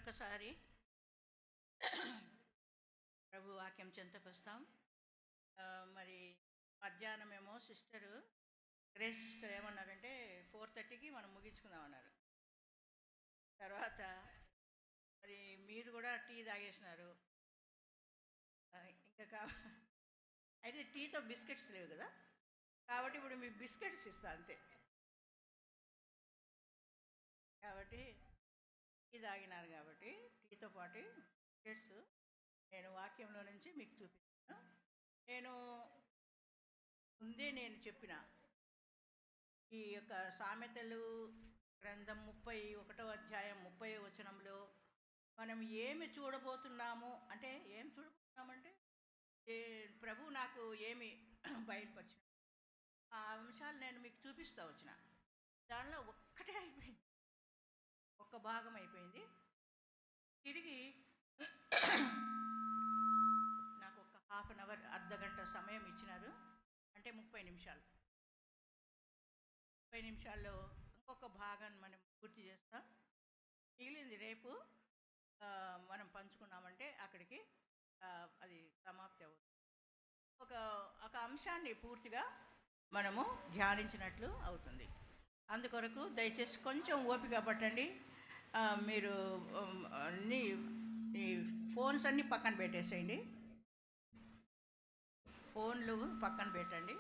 మరొకసారి ప్రభు వాక్యం చెంతకు వస్తాం. మరి మధ్యాహ్నమేమో గ్రేస్ సిస్టర్ ఏమన్నారంటే 4:30కి మనం ముగించుకుందాం అన్నారు. తర్వాత మరి మీరు కూడా టీ తాగేసినారు. ఇంకా అయితే టీతో బిస్కెట్స్ లేవు కదా, కాబట్టి ఇప్పుడు మీకు బిస్కెట్స్ ఇస్తా అంతే. కాబట్టి టీ తాగినారు కాబట్టి టీతో పాటు బిస్కెట్స్ నేను వాక్యంలో నుంచి మీకు చూపిస్తాను. నేను చెప్పిన ఈ యొక్క సామెతలు గ్రంథం 31వ అధ్యాయం 30వ వచనంలో మనం ఏమి చూడబోతున్నాము అంటే ఏం చూడబోతున్నామంటే ప్రభు నాకు ఏమి బయలుపరిచిన ఆ అంశాలు నేను మీకు చూపిస్తూ వచ్చిన. దానిలో ఒక్కటే అయిపోయింది, ఒక్క భాగం అయిపోయింది. తిరిగి నాకు ఒక హాఫ్ అన్ అవర్, అర్ధగంట సమయం ఇచ్చినారు, అంటే 30 నిమిషాలు. 30 నిమిషాల్లో ఇంకొక భాగాన్ని మనం పూర్తి చేస్తాం. మిగిలింది రేపు మనం పంచుకున్నామంటే అక్కడికి అది సమాప్తి అవుతుంది. ఒక అంశాన్ని పూర్తిగా మనము ధ్యానించినట్లు అవుతుంది. అందుకొరకు దయచేసి కొంచెం ఓపిక పట్టండి. మీరు ఈ ఫోన్స్ అన్నీ పక్కన పెట్టేసేయండి, ఫోన్లు పక్కన పెట్టండి.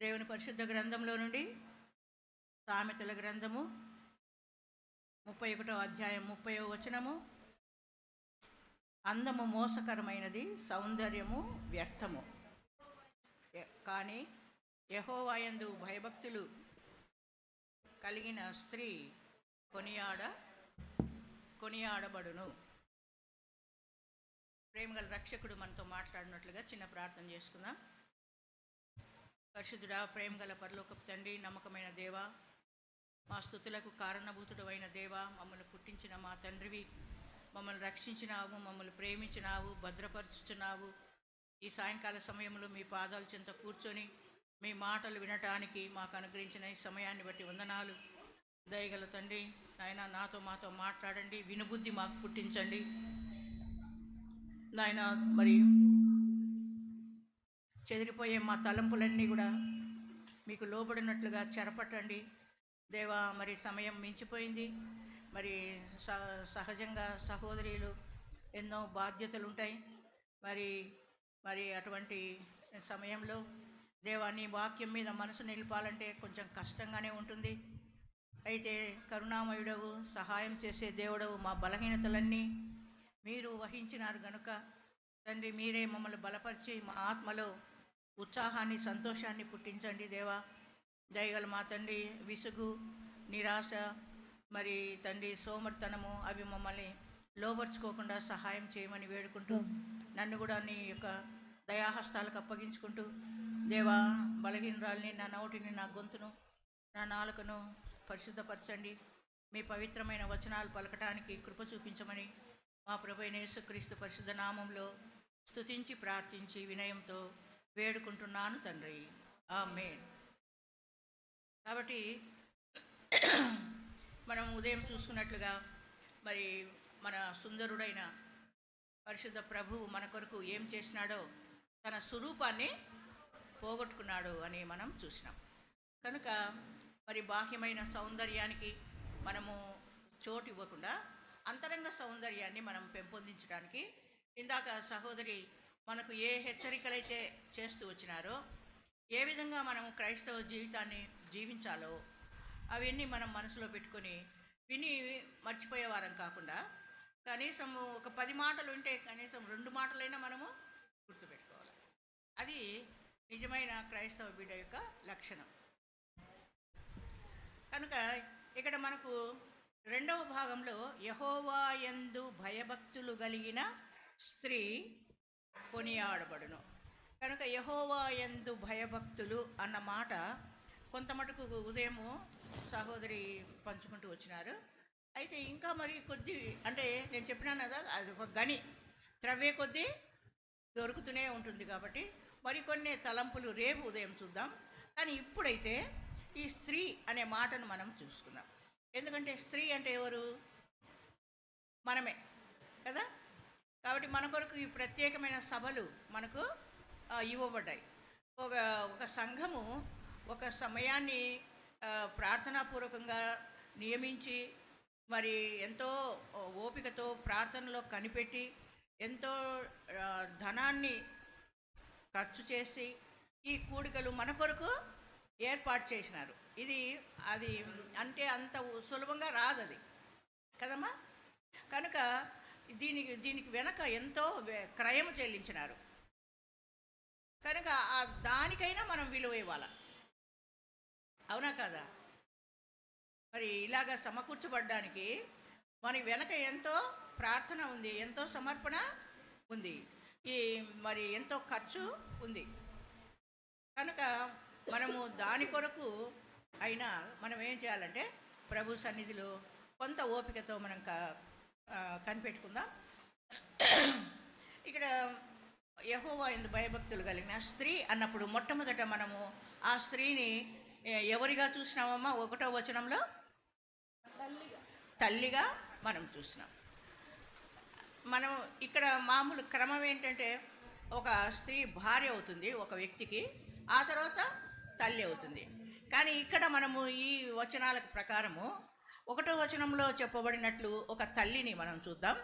దేవుని పరిశుద్ధ గ్రంథంలో నుండి సామెతల గ్రంథము 31వ అధ్యాయం 30వ వచనము. అందము మోసకరమైనది, సౌందర్యము వ్యర్థము, కానీ యెహోవాయందు భయభక్తులు కలిగిన స్త్రీ కొనియాడబడును. ప్రేమగల రక్షకుడు మనతో మాట్లాడినట్లుగా చిన్న ప్రార్థన చేసుకుందాం. పరిశుద్ధుడా, ప్రేమగల పరలోకపు తండ్రి, నమ్మకమైన దేవా, మా స్తుతులకు కారణభూతుడు అయిన దేవా, మమ్మల్ని పుట్టించిన మా తండ్రివి, మమ్మల్ని రక్షించినావు, మమ్మల్ని ప్రేమించినావు, భద్రపరుచుచున్నావు. ఈ సాయంకాల సమయంలో మీ పాదాల చెంత కూర్చొని మీ మాటలు వినటానికి మాకు అనుగ్రహించిన ఈ సమయాన్ని బట్టి వందనాలు. దయగల తండ్రి, నాయన మాతో మాట్లాడండి, వినుబుద్ధి మాకు పుట్టించండి నాయన. మరి చెదిరిపోయే మా తలంపులన్నీ కూడా మీకు లోబడినట్లుగా చెరపట్టండి దేవా. మరి సమయం మించిపోయింది. మరి సహజంగా సహోదరులు ఎన్నో బాధ్యతలు ఉంటాయి. మరి అటువంటి సమయంలో దేవా, నీ వాక్యం మీద మనసు నిలిపాలంటే కొంచెం కష్టంగానే ఉంటుంది. అయితే కరుణామయుడవు, సహాయం చేసే దేవుడవు, మా బలహీనతలన్నీ మీరు వహించినారు గనుక తండ్రి, మీరే మమ్మల్ని బలపరిచి మా ఆత్మలో ఉత్సాహాన్ని, సంతోషాన్ని పుట్టించండి దేవా. దయగల మా తండ్రి, విసుగు, నిరాశ, మరి తండ్రి సోమర్తనము అవి మమ్మల్ని లోబర్చుకోకుండా సహాయం చేయమని వేడుకుంటూ, నన్ను కూడా నీ యొక్క దయాహస్తాలకు అప్పగించుకుంటూ దేవా, బలహీనరాల్ని, నా నోటిని, నా గొంతును, నా నాలుకను పరిశుద్ధపరచండి. మీ పవిత్రమైన వచనాలు పలకటానికి కృప చూపించమని మా ప్రభువైన యేసుక్రీస్తు పరిశుద్ధ నామంలో స్తుతించి ప్రార్థించి వినయంతో వేడుకుంటున్నాను తండ్రి, ఆమేన్. కాబట్టి మనం ఉదయం చూసుకున్నట్లుగా మరి మన సుందరుడైన పరిశుద్ధ ప్రభువు మన కొరకు ఏం చేసినాడో, తన స్వరూపాన్ని పోగొట్టుకున్నాడు అని మనం చూసినాం. కనుక మరి బాహ్యమైన సౌందర్యానికి మనము చోటు ఇవ్వకుండా అంతరంగ సౌందర్యాన్ని మనం పెంపొందించడానికి ఇందాక సహోదరి మనకు ఏ హెచ్చరికలైతే చేస్తూ వచ్చినారో, ఏ విధంగా మనం క్రైస్తవ జీవితాన్ని జీవించాలో అవన్నీ మనం మనసులో పెట్టుకొని విని మర్చిపోయేవారం కాకుండా, కనీసం ఒక 10 మాటలు ఉంటే కనీసం 2 మాటలైనా మనము గుర్తుపెట్టుకోవాలి. అది నిజమైన క్రైస్తవ బిడ్డ యొక్క లక్షణం. కనుక ఇక్కడ మనకు 2వ భాగంలో యెహోవాయందు భయభక్తులు కలిగిన స్త్రీ కొనియాడబడును. కనుక యెహోవాయందు భయభక్తులు అన్న మాట కొంతమటుకు ఉదయము సహోదరి పంచుకుంటూ వచ్చినారు. అయితే ఇంకా మరి కొద్ది, అంటే నేను చెప్పినాను కదా, అది ఒక గని త్రవ్వే కొద్దీ దొరుకుతూనే ఉంటుంది. కాబట్టి మరికొన్ని తలంపులు రేపు ఉదయం చూద్దాం. కానీ ఇప్పుడైతే ఈ స్త్రీ అనే మాటను మనం చూసుకుందాం. ఎందుకంటే స్త్రీ అంటే ఎవరు? మనమే కదా. కాబట్టి మన కొరకు ఈ ప్రత్యేకమైన సభలు మనకు ఇవ్వబడ్డాయి. ఒక ఒక సంఘము ఒక సమయాన్ని ప్రార్థనాపూర్వకంగా నియమించి మరి ఎంతో ఓపికతో ప్రార్థనలో కనిపెట్టి ఎంతో ధనాన్ని ఖర్చు చేసి ఈ కూడికలు మన కొరకు ఏర్పాటు చేసినారు. అది అంటే అంత సులభంగా రాదు అది కదమ్మా. కనుక దీనికి వెనక ఎంతో క్రయం చెల్లించినారు. కనుక దానికైనా మనం విలువ ఇవ్వాలి, అవునా కదా. మరి ఇలాగా సమకూర్చబడ్డానికి మన వెనక ఎంతో ప్రార్థన ఉంది, ఎంతో సమర్పణ ఉంది, మరి ఎంతో ఖర్చు ఉంది. కనుక మనము దాని కొరకు అయినా మనం ఏం చేయాలంటే ప్రభు సన్నిధిలో కొంత ఓపికతో మనం కనిపెట్టుకుందాం. ఇక్కడ యెహోవా యందు భయభక్తులు కలిగిన స్త్రీ అన్నప్పుడు మొట్టమొదట మనము ఆ స్త్రీని ఎవరిగా చూసినామమ్మా? 1వ వచనంలో తల్లిగా మనం చూసినాం. మనం ఇక్కడ మామూలు క్రమం ఏంటంటే ఒక స్త్రీ భార్య అవుతుంది ఒక వ్యక్తికి, ఆ తర్వాత తల్లి అవుతుంది. కానీ ఇక్కడ మనము ఈ వచనాల ప్రకారము 1వ వచనంలో చెప్పబడినట్లు ఒక తల్లిని మనం చూద్దాం,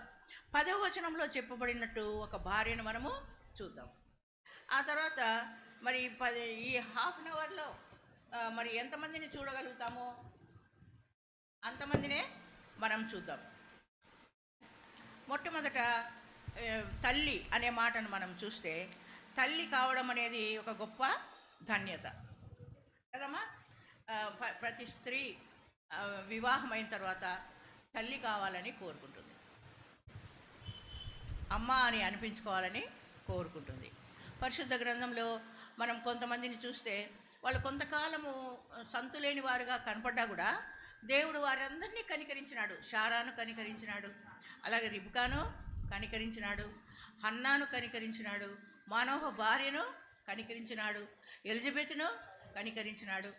10వ వచనంలో చెప్పబడినట్టు ఒక భార్యను మనము చూద్దాం. ఆ తర్వాత మరి ఈ హాఫ్ అన్ అవర్లో మరి ఎంతమందిని చూడగలుగుతామో అంతమందినే మనం చూద్దాం. మొట్టమొదట తల్లి అనే మాటను మనం చూస్తే, తల్లి కావడం అనేది ఒక గొప్ప ధన్యత కదమ్మా. ప్రతి స్త్రీ వివాహమైన తర్వాత తల్లి కావాలని కోరుకుంటుంది, అమ్మ అని అనిపించుకోవాలని కోరుకుంటుంది. పరిశుద్ధ గ్రంథంలో మనం కొంతమందిని చూస్తే వాళ్ళు కొంతకాలము సంతులేని వారుగా కనపడ్డా కూడా దేవుడు వారందరినీ కనికరించినాడు. షారాను కనికరించినాడు, అలాగే రిబ్కాను కనికరించినాడు, హన్నాను కనికరించినాడు, మానోహ భార్యను కనికరించినాడు, ఎలిజబెత్ను కనికరించినాడు.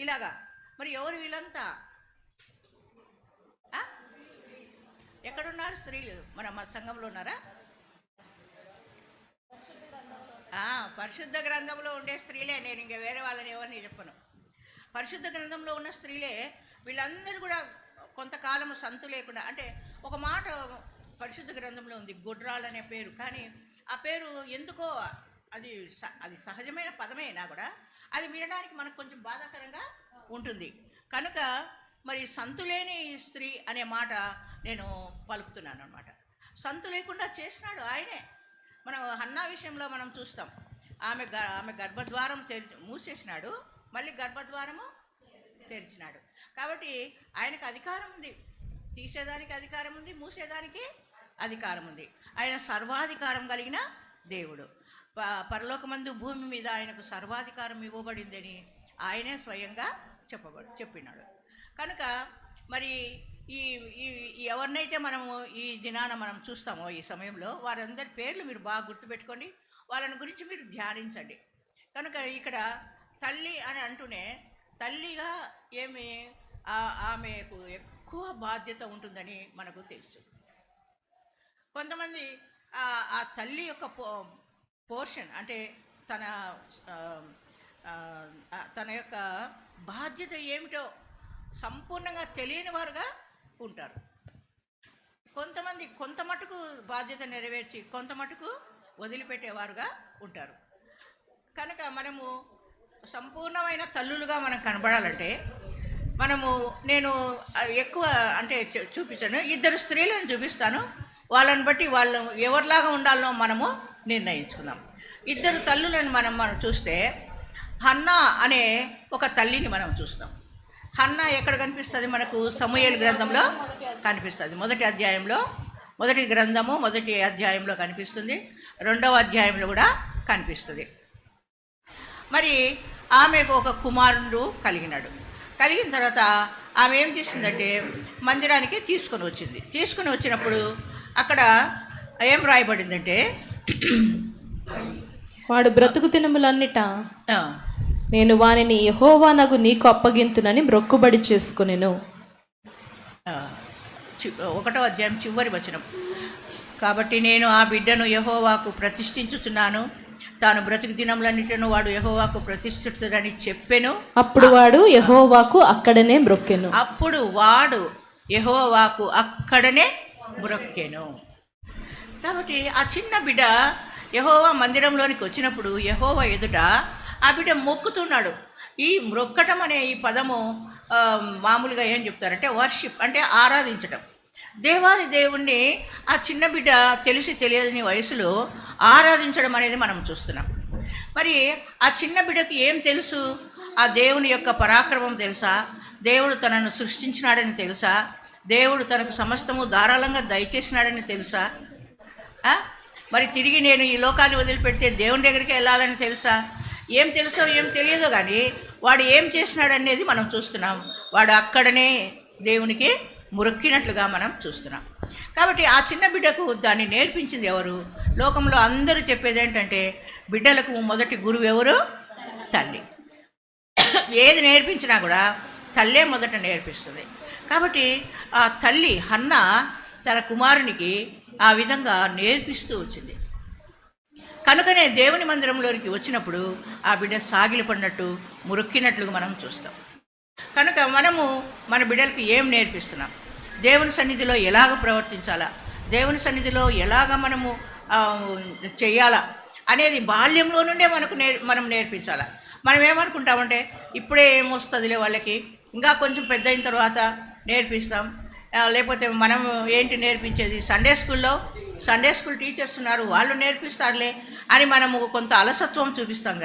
ఇలాగా మరి ఎవరు వీళ్ళంతా? ఎక్కడున్నారు స్త్రీలు? మన సంఘంలో ఉన్నారా? పరిశుద్ధ గ్రంథంలో ఉండే స్త్రీలే. నేను ఇంకా వేరే వాళ్ళని ఎవరిని చెప్పను. పరిశుద్ధ గ్రంథంలో ఉన్న స్త్రీలే. వీళ్ళందరూ కూడా కొంతకాలము సంతు లేకుండా, అంటే ఒక మాట పరిశుద్ధ గ్రంథంలో ఉంది గుడ్రాలు అనే పేరు, కానీ ఆ పేరు ఎందుకో అది సహజమైన పదమేనా కూడా అది వినడానికి మనకు కొంచెం బాధాకరంగా ఉంటుంది. కనుక మరి సంతు లేని స్త్రీ అనే మాట నేను పలుకుతున్నాను అన్నమాట. సంతు లేకుండా చేసినాడు ఆయనే. మనం హన్నా విషయంలో మనం చూస్తాం, ఆమె గర్భద్వారం మూసేసినాడు, మళ్ళీ గర్భద్వారము తెరిచినాడు. కాబట్టి ఆయనకు అధికారం ఉంది, తీసేదానికి అధికారం ఉంది, మూసేదానికి అధికారం ఉంది. ఆయన సర్వాధికారం కలిగిన దేవుడు. పరలోకమందు భూమి మీద ఆయనకు సర్వాధికారం ఇవ్వబడిందని ఆయనే స్వయంగా చెప్పినాడు. కనుక మరి ఈ ఎవరినైతే మనము ఈ దినాన మనం చూస్తామో ఈ సమయంలో వారందరి పేర్లు మీరు బాగా గుర్తుపెట్టుకోండి, వాళ్ళని గురించి మీరు ధ్యానించండి. కనుక ఇక్కడ తల్లి అని అంటూనే తల్లిగా ఆమెకు ఎక్కువ బాధ్యత ఉంటుందని మనకు తెలుసు. కొంతమంది ఆ తల్లి యొక్క పోర్షన్ అంటే తన యొక్క బాధ్యత ఏమిటో సంపూర్ణంగా తెలియని వారుగా ఉంటారు. కొంత మటుకు బాధ్యత నెరవేర్చి కొంత మటుకు వదిలిపెట్టేవారుగా ఉంటారు. కనుక మనము సంపూర్ణమైన తల్లులుగా మనం కనబడాలంటే నేను ఎక్కువ అంటే చూపించాను, 2 స్త్రీలను చూపిస్తాను, వాళ్ళని బట్టి వాళ్ళు ఎవరిలాగా ఉండాలో మనము నిర్ణయించుకుందాం. 2 తల్లులను మనం చూస్తే హన్నా అనే ఒక తల్లిని మనం చూస్తాం. హన్నా ఎక్కడ కనిపిస్తుంది మనకు? సమూయేలు గ్రంథంలో కనిపిస్తుంది. మొదటి గ్రంథము 1వ అధ్యాయంలో కనిపిస్తుంది, 2వ అధ్యాయంలో కూడా కనిపిస్తుంది. మరి ఆమెకు ఒక కుమారుడు కలిగిన తర్వాత ఆమె ఏం చేసిందంటే మందిరానికి తీసుకొని వచ్చినప్పుడు అక్కడ ఏం రాయబడిందంటే, వాడు బ్రతుకు దినములన్నిట నేను వానిని యెహోవానగు నీకు అప్పగింతునని మ్రొక్కుబడి చేసుకొనెను. ఒకటో అధ్యాయం చివరి వచనం. కాబట్టి నేను ఆ బిడ్డను యెహోవాకు ప్రతిష్ఠించుచున్నాను, తాను బ్రతుకు దినములన్నిటిను వాడు యెహోవాకు ప్రతిష్ఠితుడని చెప్పెను. అప్పుడు వాడు యెహోవాకు అక్కడనే మ్రొక్కెను. అప్పుడు వాడు యెహోవాకు అక్కడనే మ్రొక్కెను. కాబట్టి ఆ చిన్న బిడ్డ యెహోవా మందిరంలోనికి వచ్చినప్పుడు యెహోవా ఎదుట ఆ బిడ్డ మొక్కుతున్నాడు. ఈ మ్రొక్కటం అనే ఈ పదము మామూలుగా ఏం చెప్తారంటే వర్షిప్, అంటే ఆరాధించటం. దేవాది దేవుణ్ణి ఆ చిన్న బిడ్డ తెలిసి తెలియని వయసులో ఆరాధించడం అనేది మనం చూస్తున్నాం. మరి ఆ చిన్న బిడ్డకి ఏం తెలుసు? ఆ దేవుని యొక్క పరాక్రమం తెలుసా? దేవుడు తనను సృష్టించినాడని తెలుసా? దేవుడు తనకు సమస్తము ధారాళంగా దయచేసినాడని తెలుసా? మరి తిరిగి నేను ఈ లోకాన్ని వదిలిపెడితే దేవుని దగ్గరికి వెళ్ళాలని తెలుసా? ఏం తెలుసో ఏం తెలియదో కానీ వాడు ఏం చేసినాడనేది మనం చూస్తున్నాం. వాడు అక్కడనే దేవునికి మురక్కినట్లుగా మనం చూస్తున్నాం. కాబట్టి ఆ చిన్న బిడ్డకు దాన్ని నేర్పించింది ఎవరు? లోకంలో అందరూ చెప్పేది ఏంటంటే బిడ్డలకు మొదటి గురువు ఎవరు? తల్లి. ఏది నేర్పించినా కూడా తల్లే మొదట నేర్పిస్తుంది. కాబట్టి ఆ తల్లి హన్న తన కుమారునికి ఆ విధంగా నేర్పిస్తూ వచ్చింది. కనుకనే దేవుని మందిరంలోనికి వచ్చినప్పుడు ఆ బిడ్డ సాగిలపడినట్టు మురక్కినట్లుగా మనం చూస్తాం. కనుక మనము మన బిడ్డలకు ఏం నేర్పిస్తున్నాం? దేవుని సన్నిధిలో ఎలాగ ప్రవర్తించాలా, దేవుని సన్నిధిలో ఎలాగ మనము చెయ్యాలా అనేది బాల్యంలో నుండే మనం నేర్పించాలా. మనం ఏమనుకుంటామంటే ఇప్పుడే ఏమొస్తుందిలే వాళ్ళకి, ఇంకా కొంచెం పెద్ద అయిన తర్వాత నేర్పిస్తాం. లేకపోతే మనం ఏంటి నేర్పించేది? సండే స్కూల్ టీచర్స్ ఉన్నారు, వాళ్ళు నేర్పిస్తారులే అని మనము కొంత అలసత్వం చూపిస్తాం.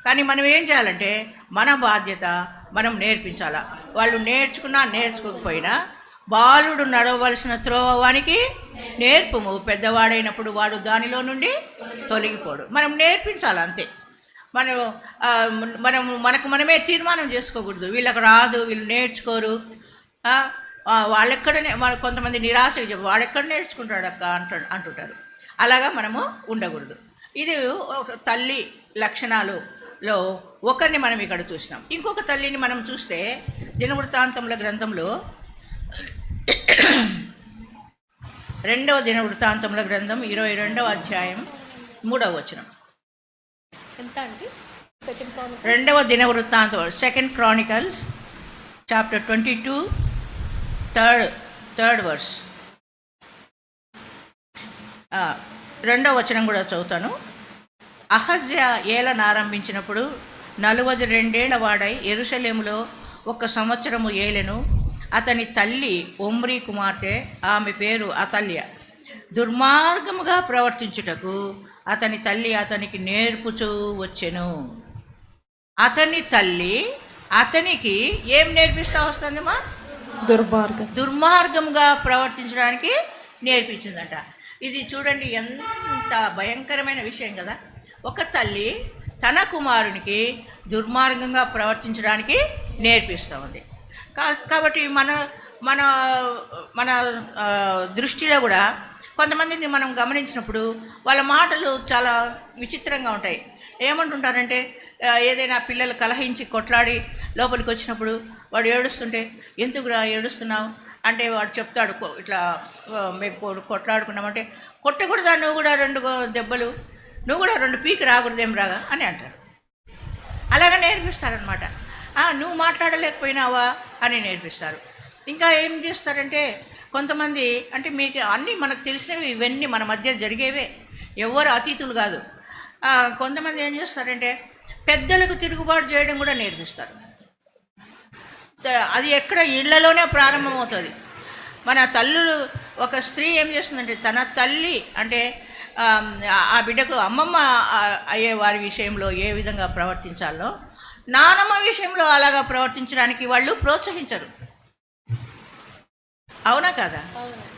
కానీ మనం ఏం చేయాలంటే మన బాధ్యత మనం నేర్పించాలా. వాళ్ళు నేర్చుకున్నా నేర్చుకోకపోయినా బాలుడు నడవలసిన త్రోవానికి నేర్పుము, పెద్దవాడైనప్పుడు వాడు దానిలో నుండి తొలగిపోడు. మనం నేర్పించాలి అంతే. మనకు మనమే తీర్మానం చేసుకోకూడదు, వీళ్ళకి రాదు, వీళ్ళు నేర్చుకోరు, వాళ్ళెక్కడనే కొంతమంది నిరాశగా చెప్పు వాడెక్కడ నేర్చుకుంటాడు అక్క అంటుంటారు. అలాగా మనము ఉండకూడదు. ఇది ఒక తల్లి లక్షణాలలో ఒకరిని మనం ఇక్కడ చూసినాం. ఇంకొక తల్లిని మనం చూస్తే దినవృత్తాంతముల గ్రంథంలో 2వ దినవృత్తాంతముల గ్రంథం 22వ అధ్యాయం 3వ వచనం. ఎంత అంటే 2వ దినవృత్తాంతం 2 Chronicles chapter 22 థర్డ్ వర్స్. 2వ వచనం కూడా చదువుతాను. అహజ్యా ఏలన ఆరంభించినప్పుడు 42 ఏళ్ల వాడై యెరూషలేములో 1 సంవత్సరము ఏలెను. అతని తల్లి ఒమ్రీ కుమార్తె, ఆమె పేరు అతల్య. దుర్మార్గముగా ప్రవర్తించుటకు అతని తల్లి అతనికి నేర్పుచూ వచ్చెను. అతని తల్లి అతనికి ఏం నేర్పిస్తూ వస్తుందమ్మా? దుర్మార్గంగా ప్రవర్తించడానికి నేర్పించిందట. ఇది చూడండి ఎంత భయంకరమైన విషయం కదా. ఒక తల్లి తన కుమారునికి దుర్మార్గంగా ప్రవర్తించడానికి నేర్పిస్తూ ఉంది. కాబట్టి మన మన మన దృష్టిలో కూడా కొంతమందిని మనం గమనించినప్పుడు వాళ్ళ మాటలు చాలా విచిత్రంగా ఉంటాయి. ఏమంటుంటారంటే ఏదైనా పిల్లలు కలహించి కొట్లాడి లోపలికి వచ్చినప్పుడు వాడు ఏడుస్తుంటే ఎందుకురా ఏడుస్తున్నావు అంటే వాడు చెప్తాడు, ఇట్లా మేము కొట్లాడుకున్నామంటే కొట్టకూడదా, నువ్వు కూడా 2 దెబ్బలు, నువ్వు కూడా 2 పీకి రాకూడదేం రాగా అని అంటారు. అలాగా నేర్పిస్తారనమాట. నువ్వు మాట్లాడలేకపోయినావా అని నేర్పిస్తారు. ఇంకా ఏం చేస్తారంటే కొంతమంది, అంటే మీకు అన్నీ మనకు తెలిసినవి, ఇవన్నీ మన మధ్య జరిగేవే, ఎవరు అతీతులు కాదు. కొంతమంది ఏం చేస్తారంటే పెద్దలకు తిరుగుబాటు చేయడం కూడా నేర్పిస్తారు. అది ఎక్కడ ఇళ్లలోనే ప్రారంభమవుతుంది. మన తల్లులు, ఒక స్త్రీ ఏం చేస్తుందంటే తన తల్లి అంటే ఆ బిడ్డకు అమ్మమ్మ అయ్యే వారి విషయంలో ఏ విధంగా ప్రవర్తించాలో నానమ్మ విషయంలో అలాగా ప్రవర్తించడానికి వాళ్ళు ప్రోత్సహించరు. అవునా కదా?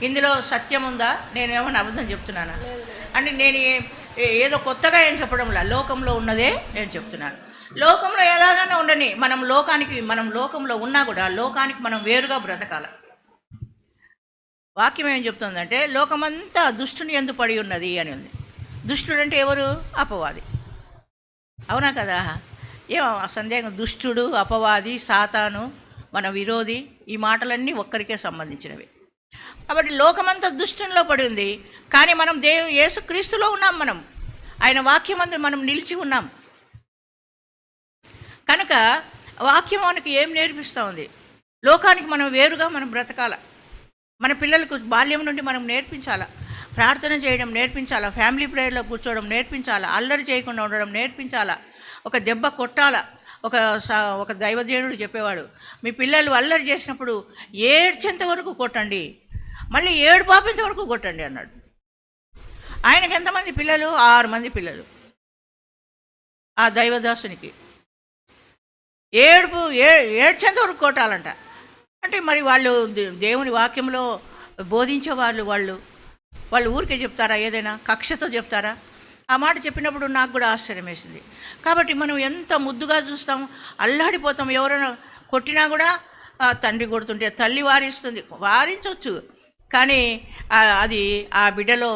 ఇందులో సత్యం ఉందా? నేను ఏమైనా అబద్ధం చెప్తున్నానా? అంటే నేను ఏదో కొత్తగా ఏం చెప్పడంలా, లోకంలో ఉన్నదే నేను చెప్తున్నాను. లోకంలో ఎలాగైనా ఉండని, మనం లోకంలో ఉన్నా కూడా లోకానికి మనం వేరుగా బ్రతకాల. వాక్యం ఏం చెప్తుందంటే లోకమంతా దుష్టుని యందు పడి ఉన్నది అని ఉంది. దుష్టుడు అంటే ఎవరు? అపవాది. అవునా కదా? ఏమో సందేహం, దుష్టుడు, అపవాది, సాతాను, మన విరోధి, ఈ మాటలన్నీ ఒక్కరికే సంబంధించినవి. కాబట్టి లోకమంతా దుష్టంలో పడి ఉంది, కానీ మనం యేసుక్రీస్తులో ఉన్నాం. మనం ఆయన వాక్యమందు మనం నిలిచి ఉన్నాం కనుక వాక్యం మనకి ఏం నేర్పిస్తూ ఉంది? లోకానికి మనం వేరుగా మనం బ్రతకాల. మన పిల్లలకు బాల్యం నుండి మనం నేర్పించాలా, ప్రార్థన చేయడం నేర్పించాలా, ఫ్యామిలీ ప్రేయర్లో కూర్చోవడం నేర్పించాలా, అల్లరి చేయకుండా ఉండడం నేర్పించాలా, ఒక దెబ్బ కొట్టాలా. ఒక దైవజనుడు చెప్పేవాడు, మీ పిల్లలు అల్లరి చేసినప్పుడు ఏడ్చేంత వరకు కొట్టండి, మళ్ళీ ఏడు పాపేంత వరకు కొట్టండి అన్నాడు. ఆయనకి ఎంతమంది పిల్లలు? 6 మంది పిల్లలు. ఆ దైవదాసునికి ఏడ్చేంత వరకు కొట్టాలంట. అంటే మరి వాళ్ళు దేవుని వాక్యంలో బోధించే వాళ్ళు ఊరికే చెప్తారా? ఏదైనా కక్షతో చెప్తారా? ఆ మాట చెప్పినప్పుడు నాకు కూడా ఆశ్చర్యం వేసింది. కాబట్టి మనం ఎంత ముద్దుగా చూస్తాం, అల్లాడిపోతాం. ఎవరైనా కొట్టినా కూడా తండ్రి కొడుతుంటే తల్లి వారించవచ్చు, కానీ అది ఆ బిడ్డలో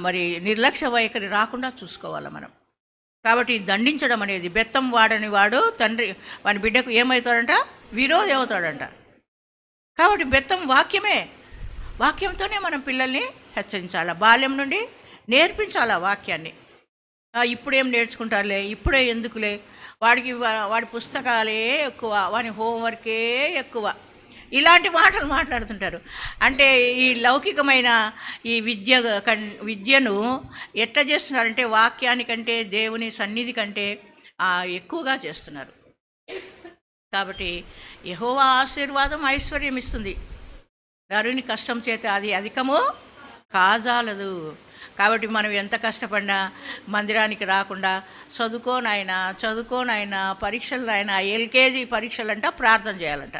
మరి నిర్లక్ష్య వైఖరి రాకుండా చూసుకోవాలి మనం. కాబట్టి దండించడం అనేది, బెత్తం వాడని వాడు తండ్రి వాని బిడ్డకు ఏమవుతాడంట? విరోధి అవుతాడంట. కాబట్టి బెత్తం వాక్యంతోనే మనం పిల్లల్ని హెచ్చరించాలి, బాల్యం నుండి నేర్పించాలి వాక్యాన్ని. ఇప్పుడేం నేర్చుకుంటారులే, ఇప్పుడే ఎందుకులే, వాడి పుస్తకాలే ఎక్కువ, వాని హోంవర్కే ఎక్కువ, ఇలాంటి మాటలు మాట్లాడుతుంటారు. అంటే ఈ లౌకికమైన ఈ విద్యను ఎట్లా చేస్తున్నారంటే వాక్యానికంటే దేవుని సన్నిధి కంటే ఎక్కువగా చేస్తున్నారు. కాబట్టి యెహోవా ఆశీర్వాదం ఐశ్వర్యం ఇస్తుంది, నరుని కష్టం చేత అది అధికము కాజాలదు. కాబట్టి మనం ఎంత కష్టపడినా మందిరానికి రాకుండా చదువుకోనైనా పరీక్షలైనా, LKG పరీక్షలంట ప్రార్థన చేయాలంట.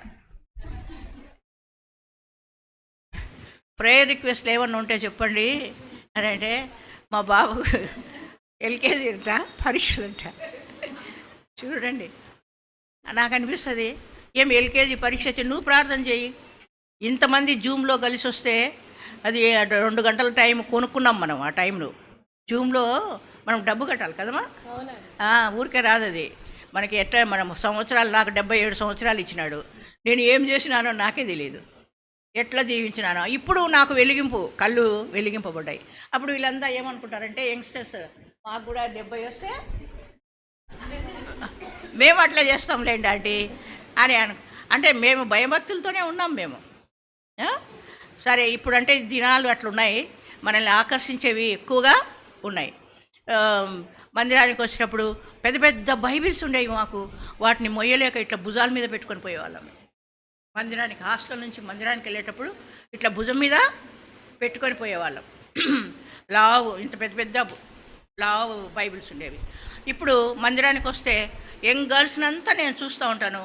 ప్రేయర్ రిక్వెస్ట్లు ఏమన్నా ఉంటే చెప్పండి అని అంటే, మా బాబు LKG అంట పరీక్షలంట. చూడండి, నాకు అనిపిస్తుంది, ఏం LKG పరీక్ష వచ్చి నువ్వు ప్రార్థన చేయి. ఇంతమంది జూమ్లో కలిసి వస్తే అది 2 గంటల టైం కొనుక్కున్నాం మనం. ఆ టైంలో జూమ్లో మనం డబ్బు కట్టాలి కదమ్మా, ఊరికే రాదు అది మనకి. ఎట్లా మనం సంవత్సరాలు, నాకు 77 సంవత్సరాలు ఇచ్చినాడు, నేను ఏం చేసినానో నాకే తెలియదు, ఎట్లా జీవించినానో. ఇప్పుడు నాకు కళ్ళు వెలిగింపబడ్డాయి. అప్పుడు వీళ్ళంతా ఏమనుకుంటారంటే, యంగ్స్టర్స్ మాకు కూడా 70 వస్తే మేము అట్లా చేస్తాంలేండి ఆంటీ అని అంటే మేము భయభక్తులతోనే ఉన్నాం మేము. సరే, ఇప్పుడంటే దినాలు అట్లున్నాయి, మనల్ని ఆకర్షించేవి ఎక్కువగా ఉన్నాయి. మందిరానికి వచ్చినప్పుడు పెద్ద పెద్ద బైబిల్స్ ఉండేవి మాకు, వాటిని మొయ్యలేక ఇట్లా భుజాల మీద పెట్టుకొని పోయేవాళ్ళం. మందిరానికి, హాస్టల్ నుంచి మందిరానికి వెళ్ళేటప్పుడు ఇట్లా భుజం మీద పెట్టుకొని పోయేవాళ్ళం. ఇంత పెద్ద పెద్ద లావు బైబిల్స్ ఉండేవి. ఇప్పుడు మందిరానికి వస్తే యంగ్ గర్ల్స్ని అంతా నేను చూస్తూ ఉంటాను,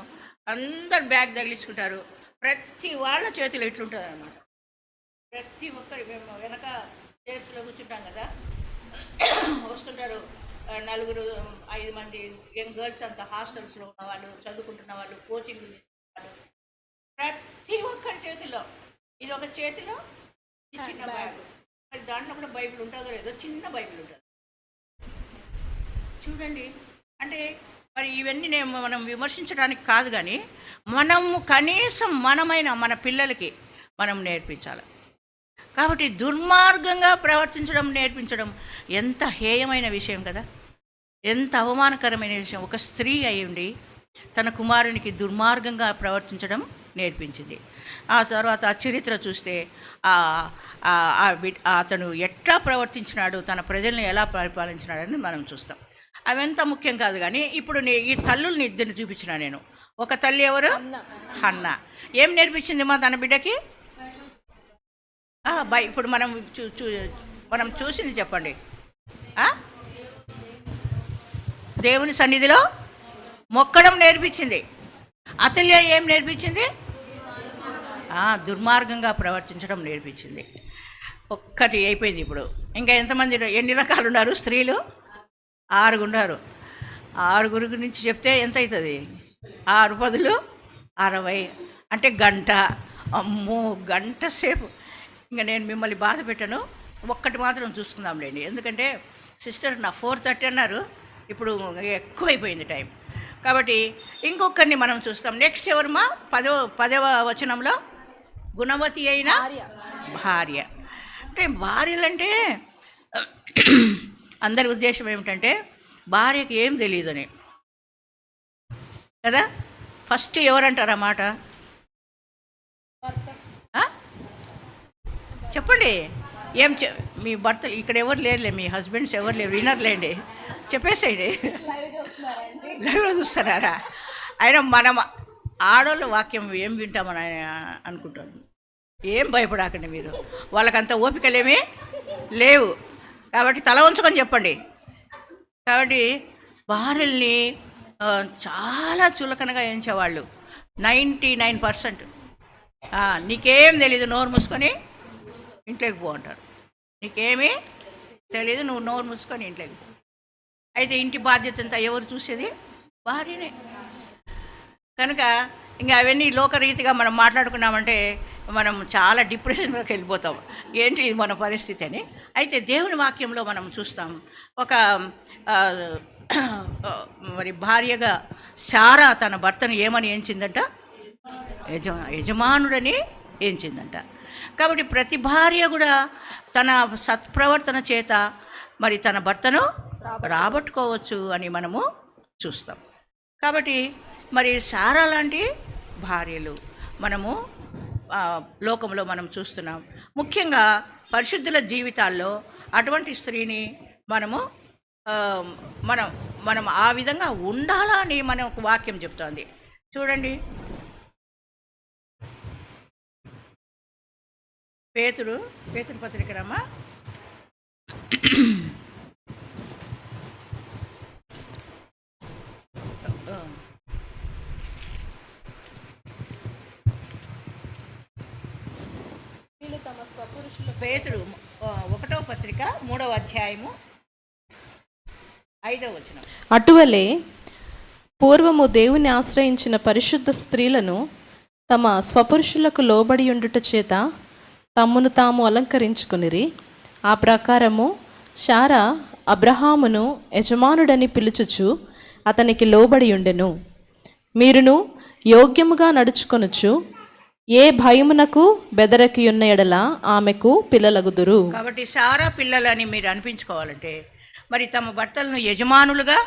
అందరు బ్యాగ్ తగిలించుకుంటారు, ప్రతి వాళ్ళ చేతులు ఇట్లుంటుంది అన్నమాట. ప్రతి ఒక్కరి, మేము వెనక చైర్స్లో కూర్చుంటాం కదా, వస్తుంటారు 4-5 మంది యంగ్ గర్ల్స్ అంతా, హాస్టల్స్లో ఉన్నవాళ్ళు, చదువుకుంటున్న వాళ్ళు, కోచింగ్ తీసుకున్న వాళ్ళు, ప్రతి ఒక్కరి చేతిలో ఇది ఒక చేతిలో చిన్న బ్యాగ్. మరి దాంట్లో కూడా బైబిల్ ఉంటుందో లేదో, చిన్న బైబిల్ ఉంటుంది. చూడండి, అంటే మరి ఇవన్నీ మనం విమర్శించడానికి కాదు, కానీ మనము కనీసం మన పిల్లలకి మనం నేర్పించాలి. కాబట్టి దుర్మార్గంగా ప్రవర్తించడం నేర్పించడం ఎంత హేయమైన విషయం కదా, ఎంత అవమానకరమైన విషయం. ఒక స్త్రీ అయ్యుండి తన కుమారునికి దుర్మార్గంగా ప్రవర్తించడం నేర్పించింది. ఆ తర్వాత ఆ చరిత్ర చూస్తే అతను ఎట్లా ప్రవర్తించినాడు, తన ప్రజల్ని ఎలా పరిపాలించినాడని మనం చూస్తాం. అవంతా ముఖ్యం కాదు, కానీ ఇప్పుడు ఈ తల్లుల్ని ఇద్దరిని చూపించిన నేను. ఒక తల్లి ఎవరు? హన్న. ఏం నేర్పించింది మా తన బిడ్డకి? ఇప్పుడు మనం చూసింది చెప్పండి. దేవుని సన్నిధిలో మొక్కడం నేర్పించింది. అతల్య ఏం నేర్పించింది? దుర్మార్గంగా ప్రవర్తించడం నేర్పించింది. ఒక్కటి అయిపోయింది. ఇప్పుడు ఇంకా ఎంతమంది, ఎన్ని రకాలు ఉన్నారు స్త్రీలు? 6 ఉన్నారు. 6 గురించి చెప్తే ఎంత అవుతుంది? 6 పదులు 60, అంటే గంట. అమ్మో, గంట సేపు. ఇంకా నేను మిమ్మల్ని బాధ పెట్టను, ఒక్కటి మాత్రం చూసుకుందాంలేండి. ఎందుకంటే సిస్టర్ నా 4:30 అన్నారు, ఇప్పుడు ఎక్కువైపోయింది టైం. కాబట్టి ఇంకొకరిని మనం చూస్తాం. నెక్స్ట్ ఎవరమ్మా? పదవ వచనంలో గుణవతి అయిన భార్య. అంటే భార్యలంటే అందరి ఉద్దేశం ఏమిటంటే భార్యకి ఏం తెలియదని కదా. ఫస్ట్ ఎవరంటారు ఆ మాట? చెప్పండి. మీ భర్త ఇక్కడ ఎవరు లేరులే, మీ హస్బెండ్స్ ఎవరు లేరు, వినర్లేండి, చెప్పేసేయండి. లైవ్లో చూస్తున్నారా? అయినా మనం ఆడోళ్ళ వాక్యం ఏం వింటామని అనుకుంటాను. ఏం భయపడకండి మీరు, వాళ్ళకంత ఓపికలేమీ లేవు. కాబట్టి తల ఉంచుకొని చెప్పండి. కాబట్టి భార్యల్ని చాలా చులకనగా ఎంచేవాళ్ళు 99%. నీకేం తెలీదు, నోరు మూసుకొని ఇంట్లోకి పో అంటారు. నీకేమీ తెలీదు, నువ్వు నోరు మూసుకొని ఇంట్లోకి పో. అయితే ఇంటి బాధ్యత అంతా ఎవరు చూసేది? భార్యనే. కనుక ఇంకా అవన్నీ లోకరీతిగా మనం మాట్లాడుకున్నామంటే మనం చాలా డిప్రెషన్లోకి వెళ్ళిపోతాం. ఏంటి ఇది మన పరిస్థితి అని. అయితే దేవుని వాక్యంలో మనం చూస్తాం. ఒక మరి భార్యగా శారా తన భర్తను ఏమని ఎంచిందంట? యజమానుడని ఎంచిందంట. కాబట్టి ప్రతి భార్య కూడా తన సత్ప్రవర్తన చేత మరి తన భర్తను రాబట్టుకోవచ్చు అని మనము చూస్తాం. కాబట్టి మరి శారా లాంటి భార్యలు మనము లోకంలో మనం చూస్తున్నాం. ముఖ్యంగా పరిశుద్ధుల జీవితాల్లో అటువంటి స్త్రీని మనం ఆ విధంగా ఉండాలా అని మన ఒక వాక్యం చెప్తోంది. చూడండి, పేతురు పత్రికరమ్మా, పేతురు 1వ పత్రిక 3వ అధ్యాయము 5వ వచనం. అటువలే పూర్వము దేవుని ఆశ్రయించిన పరిశుద్ధ స్త్రీలను తమ స్వపురుషులకు లోబడి ఉండుట చేత తమ్మును తాము అలంకరించుకునిరి. ఆ ప్రకారము శారా అబ్రహామును యజమానుడని పిలుచుచు అతనికి లోబడి ఉండెను. మీరును యోగ్యముగా నడుచుకొనుచు ఏ భయమునకు బెదరకి ఉన్న ఎడల ఆమెకు పిల్లలగుదురు. కాబట్టి శారా పిల్లలని మీరు అనిపించుకోవాలంటే మరి తమ భర్తలను యజమానులుగా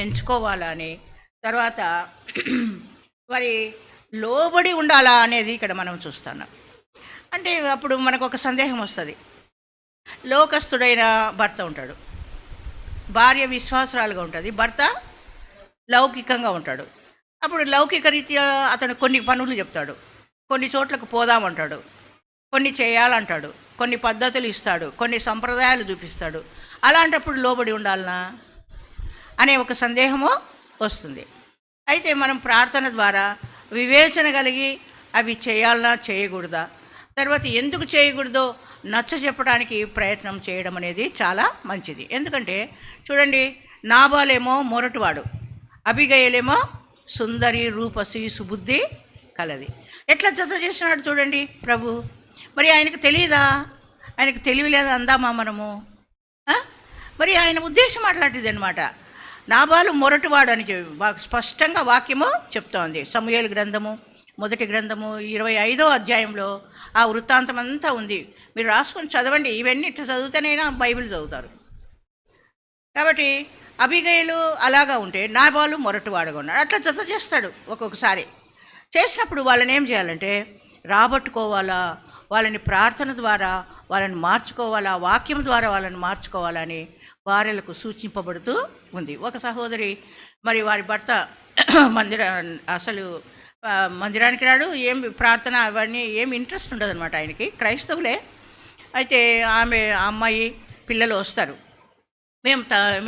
ఎంచుకోవాలని, తర్వాత మరి లోబడి ఉండాలా అనేది ఇక్కడ మనం చూస్తున్నాం. అంటే అప్పుడు మనకు ఒక సందేహం వస్తుంది. లోకస్తుడైన భర్త ఉంటాడు, భార్య విశ్వాసురాలుగా ఉంటుంది, భర్త లౌకికంగా ఉంటాడు. అప్పుడు లౌకిక రీత్యా అతను కొన్ని పనులు చెప్తాడు, కొన్ని చోట్లకు పోదామంటాడు, కొన్ని చేయాలంటాడు, కొన్ని పద్ధతులు ఇస్తాడు, కొన్ని సంప్రదాయాలు చూపిస్తాడు. అలాంటప్పుడు లోబడి ఉండాలనా అనే ఒక సందేహము వస్తుంది. అయితే మనం ప్రార్థన ద్వారా వివేచన కలిగి అవి చేయాలనా చేయకూడదా, తర్వాత ఎందుకు చేయకూడదో నచ్చ చెప్పడానికి ప్రయత్నం చేయడం అనేది చాలా మంచిది. ఎందుకంటే చూడండి, నాబాలేమో మొరటివాడు, అబిగయలేమో సుందరి రూపసి సుబుద్ధి కలది. ఎట్లా జత చేసినాడు చూడండి ప్రభు. మరి ఆయనకు తెలియదా? ఆయనకు తెలివి లేదా అందామా మనము? మరి ఆయన ఉద్దేశం అట్లాంటిది అనమాట. నాబాలు మొరటివాడు అని బాగా స్పష్టంగా వాక్యము చెప్తోంది. సమూయేలు గ్రంథము 1వ గ్రంథము 25వ అధ్యాయంలో ఆ వృత్తాంతం అంతా ఉంది. మీరు రాసుకొని చదవండి. ఇవన్నీ ఇట్లా చదివితేనైనా బైబిల్ చదువుతారు. కాబట్టి అబిగయలు అలాగా ఉంటే నాబాలు మొరటివాడుగా ఉన్నాడు. అట్లా జత చేస్తాడు ఒక్కొక్కసారి. చేసినప్పుడు వాళ్ళని ఏం చేయాలంటే రాబట్టుకోవాలా, వాళ్ళని ప్రార్థన ద్వారా వాళ్ళని మార్చుకోవాలా, వాక్యం ద్వారా వాళ్ళని మార్చుకోవాలని భార్యలకు సూచింపబడుతూ ఉంది. ఒక సహోదరి మరి వారి భర్త మందిరానికి రాడు, ఏం ప్రార్థన అవన్నీ ఏం ఇంట్రెస్ట్ ఉండదు అనమాట ఆయనకి, క్రైస్తవులే. అయితే అమ్మాయి పిల్లలు వస్తారు,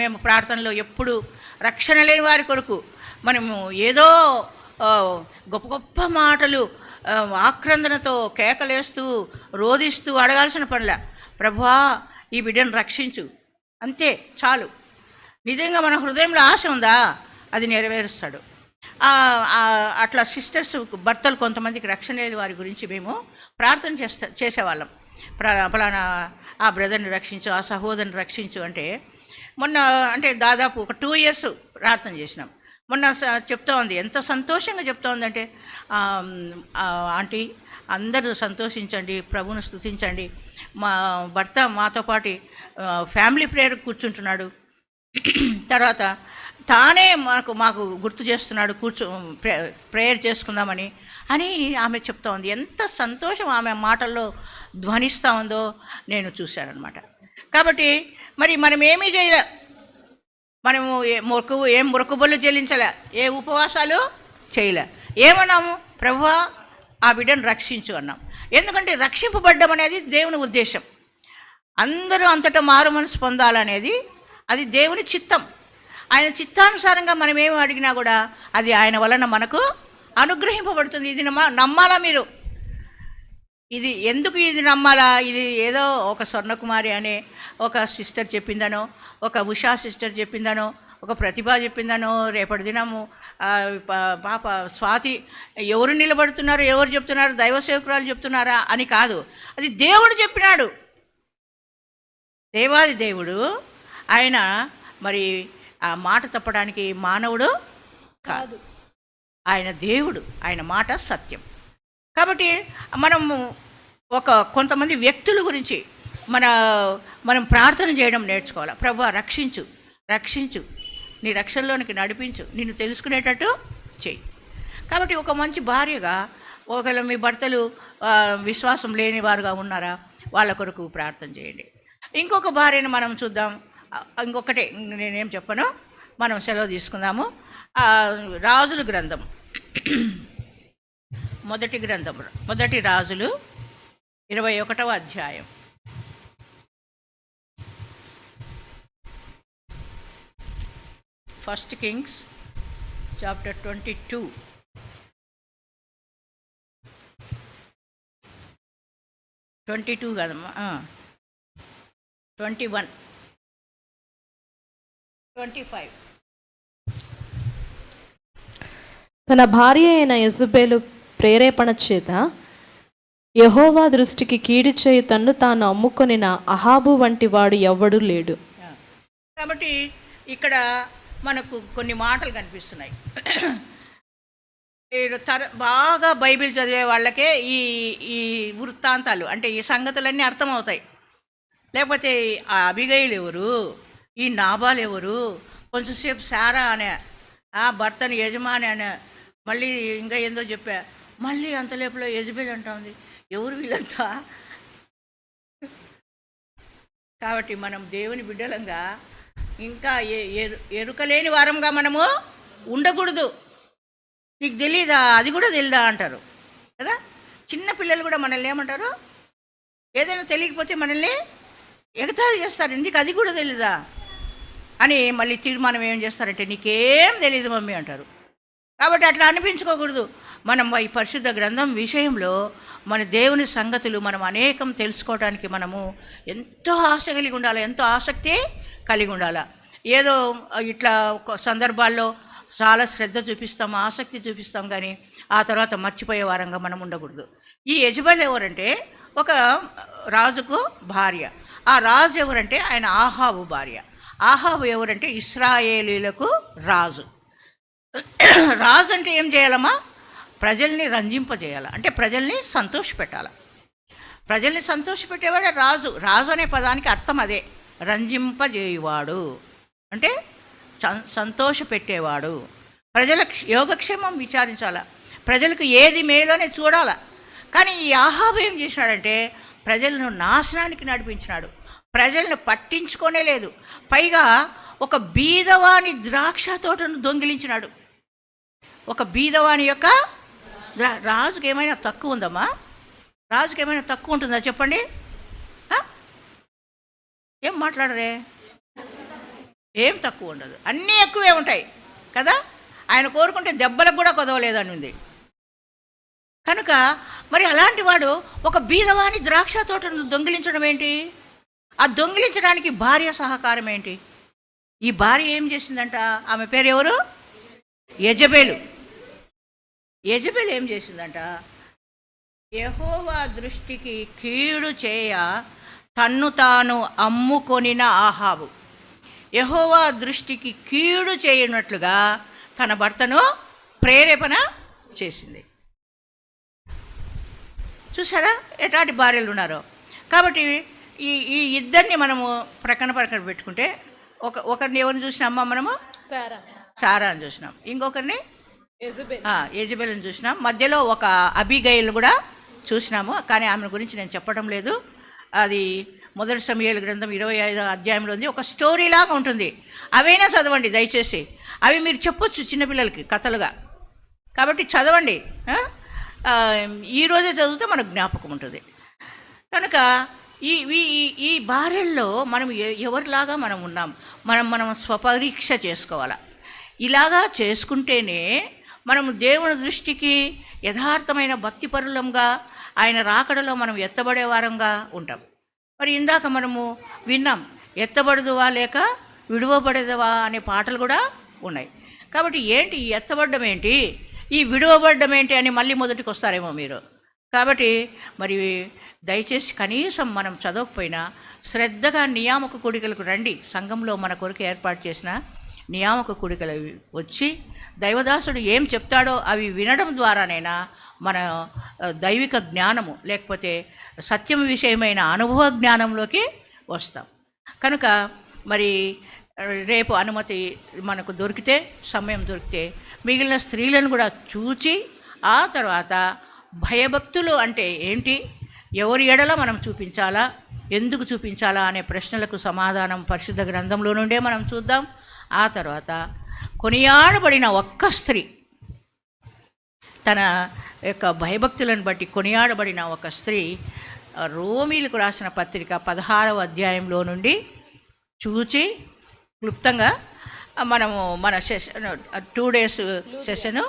మేము ప్రార్థనలో ఎప్పుడు రక్షణ లేని వారి కొరకు మనము ఏదో గొప్ప గొప్ప మాటలు ఆక్రందనతో కేకలేస్తూ రోధిస్తూ అడగాల్సిన పనిలే. ప్రభువా ఈ బిడ్డను రక్షించు, అంతే చాలు. నిజంగా మన హృదయంలో ఆశ ఉందా, అది నెరవేరుస్తాడు. అట్లా సిస్టర్స్ భర్తలు కొంతమందికి రక్షణ లేని వారి గురించి మేము ప్రార్థన చేసేవాళ్ళం. ఫలానా ఆ బ్రదర్ని రక్షించు, ఆ సహోదరుని రక్షించు అంటే మొన్న అంటే దాదాపు ఒక 2 years ప్రార్థన చేసినాం. మొన్న చెప్తా ఉంది, ఎంత సంతోషంగా చెప్తా ఉందంటే, ఆంటీ అందరూ సంతోషించండి, ప్రభువును స్తుతించండి. మా భర్త మాతో పాటు ఫ్యామిలీ ప్రేయర్ కూర్చుంటున్నాడు. తర్వాత తానే మాకు గుర్తు చేస్తున్నాడు, ప్రేయర్ చేసుకుందామని అని ఆమె చెప్తా ఉంది. ఎంత సంతోషం ఆమె మాటల్లో ధ్వనిస్తూ ఉందో నేను చూశానమాట. కాబట్టి మరి మనం ఏమీ చేయలే, మనము ఏం మొక్కుబళ్ళు చెల్లించలే, ఏ ఉపవాసాలు చేయలే. ఏమన్నాము? ప్రభువా ఆ బిడ్డను రక్షించు అన్నాం. ఎందుకంటే రక్షింపబడ్డం అనేది దేవుని ఉద్దేశం. అందరూ అంతటా మారు మనసు పొందాలనేది అది దేవుని చిత్తం. ఆయన చిత్తానుసారంగా మనం ఏమి అడిగినా కూడా అది ఆయన వలన మనకు అనుగ్రహింపబడుతుంది. ఇది నమ్మాలా మీరు? ఇది ఎందుకు ఇది నమ్మాలా? ఇది ఏదో ఒక స్వర్ణకుమారి అనే ఒక సిస్టర్ చెప్పిందనో, ఒక ఉషా సిస్టర్ చెప్పిందనో, ఒక ప్రతిభ చెప్పిందనో, రేపటి దినము పాప స్వాతి ఎవరు నిలబడుతున్నారు, ఎవరు చెప్తున్నారు, దైవ సేవకురాలు చెప్తున్నారా అని కాదు. అది దేవుడు చెప్పినాడు. దేవాది దేవుడు ఆయన మరి ఆ మాట తప్పడానికి మానవుడు కాదు, ఆయన దేవుడు, ఆయన మాట సత్యం. కాబట్టి మనము కొంతమంది వ్యక్తుల గురించి మనం ప్రార్థన చేయడం నేర్చుకోవాలి. ప్రభువా రక్షించు, రక్షించు, నీ రక్షణలోనికి నడిపించు, నిన్ను తెలుసుకునేటట్టు చెయ్యి. కాబట్టి ఒక మంచి భార్యగా, ఒకవేళ మీ భర్తలు విశ్వాసం లేని వారుగా ఉన్నారా, వాళ్ళ కొరకు ప్రార్థన చేయండి. ఇంకొక భార్యను మనం చూద్దాం. ఇంకొకటే, నేనేం చెప్పను, మనం సెలవు తీసుకుందాము. రాజుల గ్రంథం, మొదటి రాజులు 21వ అధ్యాయం. First Kings chapter 22. 22 కదమ్మా, 21, 25. తన భార్య అయిన యెజబెలు ప్రేరేపణ చేత యెహోవా దృష్టికి కీడు చేయు తన్ను తాను అమ్ముకొనిన అహాబు వంటి వాడు ఎవ్వడూ లేడు. కాబట్టి ఇక్కడ మనకు కొన్ని మాటలు కనిపిస్తున్నాయి. బాగా బైబిల్ చదివే వాళ్ళకే ఈ వృత్తాంతాలు అంటే ఈ సంగతులన్నీ అర్థమవుతాయి. లేకపోతే ఆ అబిగయిలు ఎవరు, ఈ నాబాలు ఎవరు, కొంచెంసేపు సారా అనే ఆ భర్తని యజమాని అనే, మళ్ళీ ఇంకా ఏందో చెప్పా, మళ్ళీ అంతలేపులో యజబెల్ అంటా ఉంది. ఎవరు వీళ్ళంతా? కాబట్టి మనం దేవుని బిడ్డలంగా ఇంకా ఎరుకలేని వారంగా మనము ఉండకూడదు. నీకు తెలీదా, అది కూడా తెలీదా అంటారు కదా. చిన్న పిల్లలు కూడా మనల్ని ఏమంటారు, ఏదైనా తెలియకపోతే మనల్ని ఎగతాళి చేస్తారు. నీకు అది కూడా తెలీదా అని మళ్ళీ తీర్మానం ఏం చేస్తారంటే, నీకేం తెలియదు మమ్మీ అంటారు. కాబట్టి అట్లా అనిపించుకోకూడదు. మనం ఈ పరిశుద్ధ గ్రంథం విషయంలో మన దేవుని సంగతులు మనం అనేకం తెలుసుకోవడానికి మనము ఎంతో ఆశ కలిగి ఉండాలి, ఎంతో ఆసక్తి కలిగి ఉండాలి. ఏదో ఇట్లా సందర్భాల్లో చాలా శ్రద్ధ చూపిస్తాం, ఆసక్తి చూపిస్తాం, కానీ ఆ తర్వాత మర్చిపోయే వారంగా మనం ఉండకూడదు. ఈ యెజబెల్ ఎవరంటే ఒక రాజుకు భార్య. ఆ రాజు ఎవరంటే ఆయన ఆహాబు భార్య. ఆహాబు ఎవరంటే ఇశ్రాయేలీలకు రాజు. రాజు అంటే ఏం చేయాలమ్మా? ప్రజల్ని రంజింపజేయాలి, అంటే ప్రజల్ని సంతోషపెట్టాలి. ప్రజల్ని సంతోషపెట్టేవాడే రాజు. రాజు అనే పదానికి అర్థం అదే, రంజింపజేయువాడు అంటే సంతోషపెట్టేవాడు. ప్రజల యోగక్షేమం విచారించాల, ప్రజలకు ఏది మేలోనే చూడాల. కానీ ఈ ఆహాబు ఏం చేసినాడంటే ప్రజలను నాశనానికి నడిపించినాడు, ప్రజలను పట్టించుకోనే లేదు. పైగా ఒక బీదవాని ద్రాక్ష తోటను దొంగిలించినాడు. ఒక బీదవాని యొక్క రాజుకి ఏమైనా తక్కువ ఉందమ్మా? రాజుకి ఏమైనా తక్కువ ఉంటుందా చెప్పండి? ఏం మాట్లాడరే? ఏం తక్కువ ఉండదు, అన్నీ ఎక్కువే ఉంటాయి కదా. ఆయన కోరుకుంటే దెబ్బలకు కూడా కొదవలేదని ఉంది. కనుక మరి అలాంటి వాడు ఒక బీదవాని ద్రాక్ష తోటను దొంగిలించడం ఏంటి? ఆ దొంగిలించడానికి భార్య సహకారం ఏంటి? ఈ భార్య ఏం చేసిందంట? ఆమె పేరు ఎవరు? యెజబెలు. యెజబెలు ఏం చేసిందంట? యెహోవా దృష్టికి కీడు చేయ తన్ను తాను అమ్ముకొనిన ఆహాబు. యెహోవా దృష్టికి కీడు చేయనట్లుగా తన భర్తను ప్రేరేపణ చేసింది. చూసారా ఎట్లాంటి భార్యలు ఉన్నారో. కాబట్టి ఈ ఇద్దరిని మనము ప్రక్కన పెట్టుకుంటే ఒకరిని ఎవరిని చూసినామా మనము? సారాని చూసినాం. ఇంకొకరిని యెజబెల్ని చూసినాం. మధ్యలో ఒక అబీగైల్ కూడా చూసినాము. కానీ ఆమె గురించి నేను చెప్పడం లేదు. అది మొదటి సమూయేలు గ్రంథం 25వ అధ్యాయంలో ఉంది. ఒక స్టోరీ లాగా ఉంటుంది. అవైనా చదవండి దయచేసి. అవి మీరు చెప్పొచ్చు చిన్నపిల్లలకి కథలుగా. కాబట్టి చదవండి. ఈరోజే చదివితే మనకు జ్ఞాపకం ఉంటుంది. కనుక ఈ భార్యల్లో మనం ఎవరిలాగా మనం ఉన్నాం, మనం స్వపరీక్ష చేసుకోవాలా. ఇలాగా చేసుకుంటేనే మనము దేవుని దృష్టికి యథార్థమైన భక్తిపరులంగా, ఆయన రాకడలో మనం ఎత్తబడే వారంగా ఉంటాం. మరి ఇందాక మనము విన్నాం, ఎత్తబడదువా లేక విడువబడదువా అనే పాటలు కూడా ఉన్నాయి. కాబట్టి ఏంటి ఈ ఎత్తబడ్డం ఏంటి, ఈ విడువబడ్డం ఏంటి అని మళ్ళీ మొదటికి వస్తారేమో మీరు. కాబట్టి మరి దయచేసి కనీసం మనం చదవకపోయినా శ్రద్ధగా నియామక కూడికలకు రండి. సంఘంలో మన కొరకు ఏర్పాటు చేసిన నియామక కూడికలు వచ్చి దైవదాసుడు ఏం చెప్తాడో అవి వినడం ద్వారానైనా మన దైవిక జ్ఞానము లేకపోతే సత్యం విషయమైన అనుభవ జ్ఞానంలోకి వస్తాం. కనుక మరి రేపు అనుమతి మనకు దొరికితే, సమయం దొరికితే మిగిలిన స్త్రీలను కూడా చూచి ఆ తర్వాత భయభక్తులు అంటే ఏంటి, ఎవరి ఎడల మనం చూపించాలా, ఎందుకు చూపించాలా అనే ప్రశ్నలకు సమాధానం పరిశుద్ధ గ్రంథంలో నుండే మనం చూద్దాం. ఆ తర్వాత కొనియాడబడిన ఒక్క స్త్రీ, తన యొక్క భయభక్తులను బట్టి కొనియాడబడిన ఒక స్త్రీ రోమీలకు రాసిన పత్రిక 16వ అధ్యాయంలో నుండి చూచి క్లుప్తంగా మనము మన సెషన్ 2 days సెషను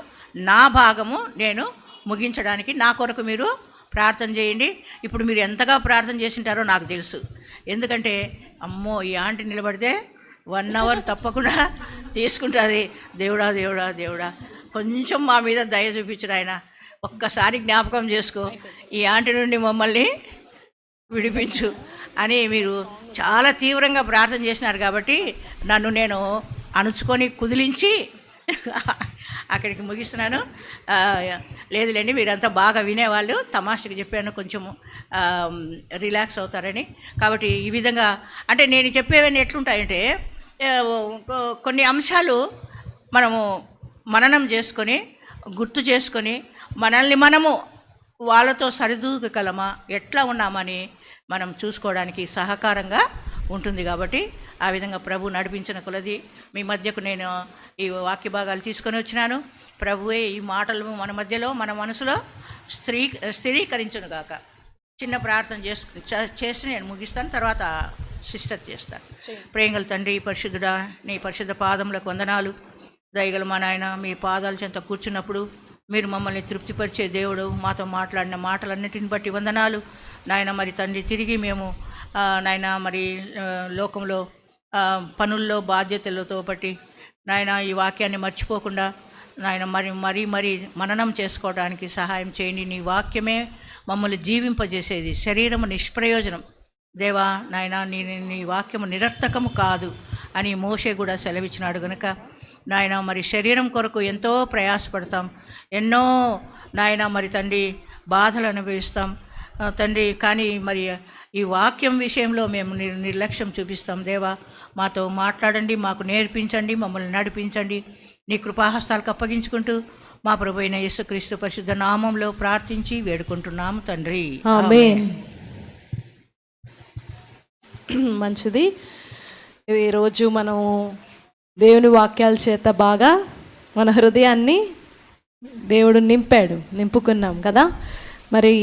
నా భాగము నేను ముగించడానికి నా కొరకు మీరు ప్రార్థన చేయండి. ఇప్పుడు మీరు ఎంతగా ప్రార్థన చేసింటారో నాకు తెలుసు. ఎందుకంటే అమ్మో ఈ ఆంటీ నిలబడితే 1 hour తప్పకుండా తీసుకుంటుంది. దేవుడా దేవుడా దేవుడా కొంచెం మా మీద దయ చూపించడు ఆయన, ఒక్కసారి జ్ఞాపకం చేసుకో, ఈ ఆంటీ నుండి మమ్మల్ని విడిపించు అని మీరు చాలా తీవ్రంగా ప్రార్థన చేసినారు. కాబట్టి నన్ను నేను అణుచుకొని కుదిలించి అక్కడికి ముగిస్తున్నాను. లేదులేండి, మీరంతా బాగా వినేవాళ్ళు, తమాషకి చెప్పాను, కొంచెము రిలాక్స్ అవుతారని. కాబట్టి ఈ విధంగా అంటే నేను చెప్పేవన్నీ ఎట్లుంటాయంటే కొన్ని అంశాలు మనము మననం చేసుకొని గుర్తు చేసుకొని మనల్ని మనము వాళ్ళతో సరిదూగగలమా, ఎట్లా ఉన్నామని మనం చూసుకోవడానికి సహకారంగా ఉంటుంది. కాబట్టి ఆ విధంగా ప్రభు నడిపించిన కొలది మీ మధ్యకు నేను ఈ వాక్య భాగాలు తీసుకొని వచ్చినాను. ప్రభువే ఈ మాటలు మన మధ్యలో మన మనసులో స్థిరీకరించును గాక. చిన్న ప్రార్థన చేసి నేను ముగిస్తాను, తర్వాత సిస్టర్ చేస్తాను. ప్రేంగల తండ్రి, పరిశుద్ధుడా, నీ పరిశుద్ధ పాదములకు వందనాలు. దయగల మా నాయన, మీ పాదాల చెంత కూర్చున్నప్పుడు మీరు మమ్మల్ని తృప్తిపరిచే దేవుడు, మాతో మాట్లాడిన మాటలన్నిటిని బట్టి వందనాలు నాయన. మరి తండ్రి, తిరిగి మేము నాయన మరి లోకంలో పనుల్లో బాధ్యతలతో బట్టి నాయన ఈ వాక్యాన్ని మర్చిపోకుండా నాయన మరి మననం చేసుకోవడానికి సహాయం చేయండి. నీ వాక్యమే మమ్మల్ని జీవింపజేసేది, శరీరము నిష్ప్రయోజనం దేవా నాయన, నీ వాక్యము నిరర్థకము కాదు అని మోషే కూడా సెలవిచ్చినాడు. గనుక నాయన మరి శరీరం కొరకు ఎంతో ప్రయాసపడతాం, ఎన్నో నాయన మరి తండ్రి బాధలు అనుభవిస్తాం తండ్రి. కానీ మరి ఈ వాక్యం విషయంలో మేము నిర్లక్ష్యం చూపిస్తాం. దేవా మాతో మాట్లాడండి, మాకు నేర్పించండి, మమ్మల్ని నడిపించండి. నీ కృపాహస్తాలకు అప్పగించుకుంటూ మా ప్రభు అయిన యేసుక్రీస్తు పరిశుద్ధ నామంలో ప్రార్థించి వేడుకుంటున్నాము తండ్రి, ఆమేన్. మంచిది. ఈరోజు మనం దేవుని వాక్యాల చేత బాగా మన హృదయాన్ని దేవుడు నింపుకున్నాం కదా. మరి